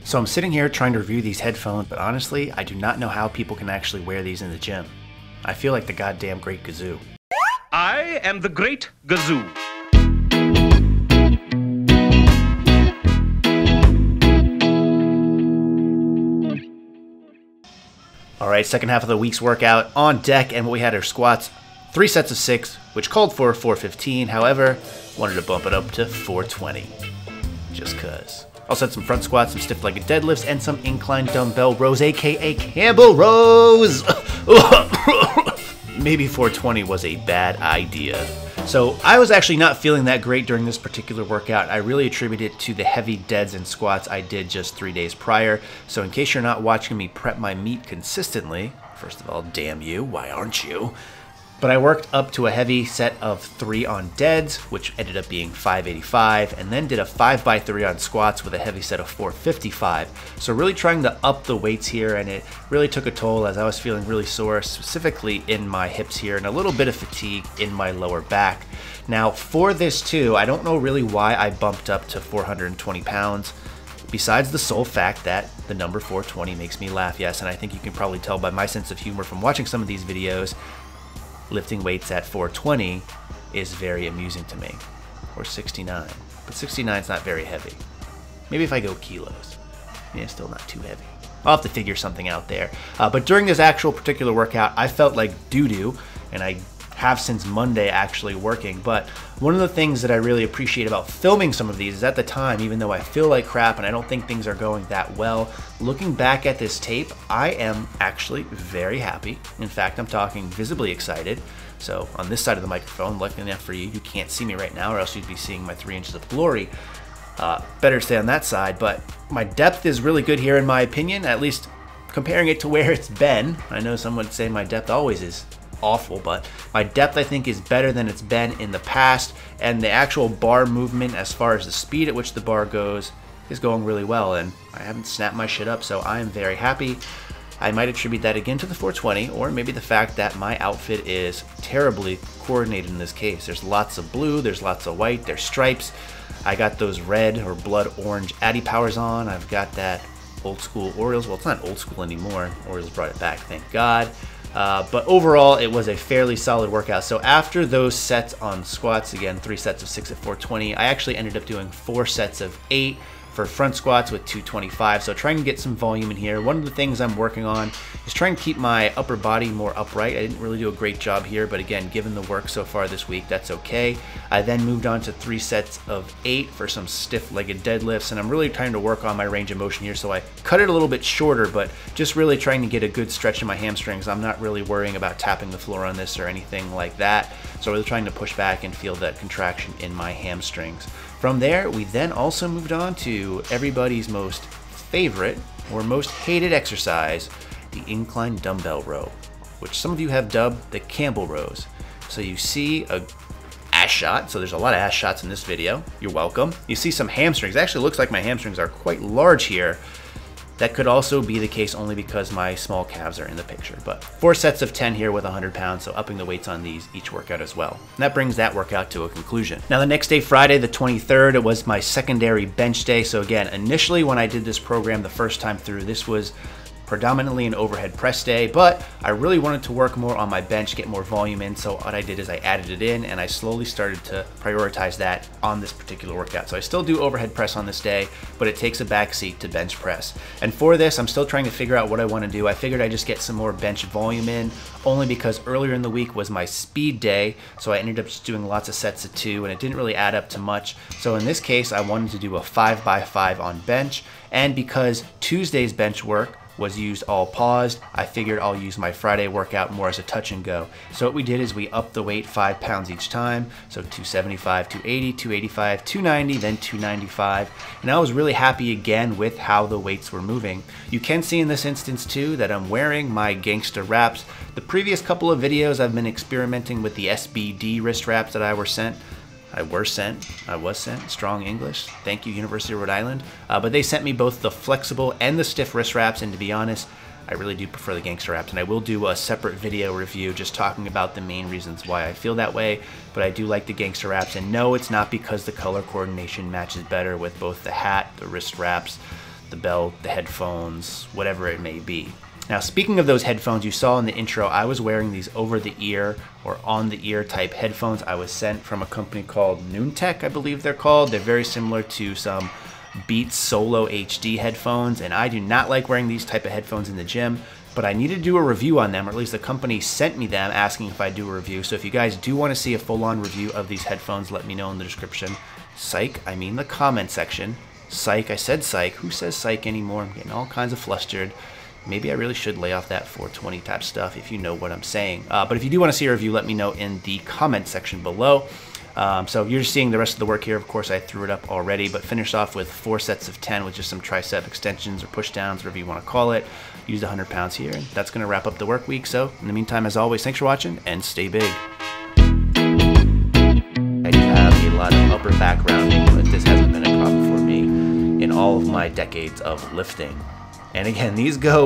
So I'm sitting here trying to review these headphones, but honestly, I do not know how people can actually wear these in the gym. I feel like the goddamn Great Gazoo. I am the Great Gazoo. Alright, second half of the week's workout on deck, and what we had are squats, 3 sets of 6, which called for 415. However, wanted to bump it up to 420. Just cuz. Also had some front squats, some stiff-legged deadlifts, and some incline dumbbell rows, aka Campbell rows! Maybe 420 was a bad idea. So I was actually not feeling that great during this particular workout. I really attribute it to the heavy deads and squats I did just 3 days prior. So in case you're not watching me prep my meat consistently, first of all, damn you, why aren't you? But I worked up to a heavy set of 3 on deads, which ended up being 585, and then did a 5x3 on squats with a heavy set of 455. So really trying to up the weights here, and it really took a toll as I was feeling really sore, specifically in my hips here, and a little bit of fatigue in my lower back. Now for this too, I don't know really why I bumped up to 420 pounds. Besides the sole fact that the number 420 makes me laugh, yes, and I think you can probably tell by my sense of humor from watching some of these videos, lifting weights at 420 is very amusing to me. Or 69. But 69 is not very heavy. Maybe if I go kilos. Yeah, still not too heavy. I'll have to figure something out there. But during this actual particular workout, I felt like doo-doo, and I have since Monday actually working. But one of the things that I really appreciate about filming some of these is at the time, even though I feel like crap and I don't think things are going that well, looking back at this tape, I am actually very happy. In fact, I'm talking visibly excited. So on this side of the microphone, lucky enough for you, you can't see me right now or else you'd be seeing my 3 inches of glory. Better stay on that side, but my depth is really good here in my opinion, at least comparing it to where it's been. I know some would say my depth always is awful, but my depth I think is better than it's been in the past, and the actual bar movement as far as the speed at which the bar goes is going really well, and I haven't snapped my shit up, so I am very happy. I might attribute that again to the 420, or maybe the fact that my outfit is terribly coordinated in this case. There's lots of blue, there's lots of white, there's stripes. I got those red or blood orange Addy Powers on. I've got that old school Orioles. Well, it's not old school anymore. Orioles brought it back, thank God. But overall, it was a fairly solid workout. So after those sets on squats, again, 3 sets of 6 at 420, I actually ended up doing 4 sets of 8 for front squats with 225. So trying to get some volume in here. One of the things I'm working on is trying to keep my upper body more upright. I didn't really do a great job here, but again, given the work so far this week, that's okay. I then moved on to 3 sets of 8 for some stiff-legged deadlifts, and I'm really trying to work on my range of motion here, so I cut it a little bit shorter, but just really trying to get a good stretch in my hamstrings. I'm not really worrying about tapping the floor on this or anything like that, so really trying to push back and feel that contraction in my hamstrings. From there, we then also moved on to everybody's most favorite or most hated exercise, the incline dumbbell row, which some of you have dubbed the Campbell rows. So you see a ass shot, so there's a lot of ass shots in this video. You're welcome. You see some hamstrings. It actually looks like my hamstrings are quite large here. That could also be the case only because my small calves are in the picture. But 4 sets of 10 here with 100 pounds, so upping the weights on these each workout as well. And that brings that workout to a conclusion. Now the next day, Friday the 23rd, it was my secondary bench day. So again, initially when I did this program the first time through, this was predominantly an overhead press day, but I really wanted to work more on my bench, get more volume in, so what I did is I added it in and I slowly started to prioritize that on this particular workout. So I still do overhead press on this day, but it takes a backseat to bench press. And for this, I'm still trying to figure out what I want to do. I figured I'd just get some more bench volume in, only because earlier in the week was my speed day, so I ended up just doing lots of sets of 2, and it didn't really add up to much. So in this case, I wanted to do a 5x5 on bench, and because Tuesday's bench work was used all paused, I figured I'll use my Friday workout more as a touch and go. So what we did is we upped the weight 5 pounds each time. So 275, 280, 285, 290, then 295. And I was really happy again with how the weights were moving. You can see in this instance too that I'm wearing my gangster wraps. The previous couple of videos I've been experimenting with the SBD wrist wraps that I was sent, strong English. Thank you, University of Rhode Island. But they sent me both the flexible and the stiff wrist wraps, and to be honest, I really do prefer the gangster wraps, and I will do a separate video review just talking about the main reasons why I feel that way, but I do like the gangster wraps, and no, it's not because the color coordination matches better with both the hat, the wrist wraps, the belt, the headphones, whatever it may be. Now, speaking of those headphones, you saw in the intro, I was wearing these over-the-ear or on-the-ear type headphones. I was sent from a company called Noontech, I believe they're called. They're very similar to some Beats Solo HD headphones, and I do not like wearing these type of headphones in the gym, but I need to do a review on them, or at least the company sent me them asking if I do a review. So if you guys do want to see a full-on review of these headphones, let me know in the description. Psych, I mean the comment section. Psych, I said psych. Who says psych anymore? I'm getting all kinds of flustered. Maybe I really should lay off that 420 type stuff if you know what I'm saying. But if you do want to see a review, let me know in the comment section below. So you're seeing the rest of the work here. Of course, I threw it up already, but finished off with 4 sets of 10 with just some tricep extensions or push downs, whatever you want to call it. Used 100 pounds here, and that's going to wrap up the work week. So in the meantime, as always, thanks for watching and stay big. I do have a lot of upper back rounding, but this hasn't been a problem for me in all of my decades of lifting. And again, these go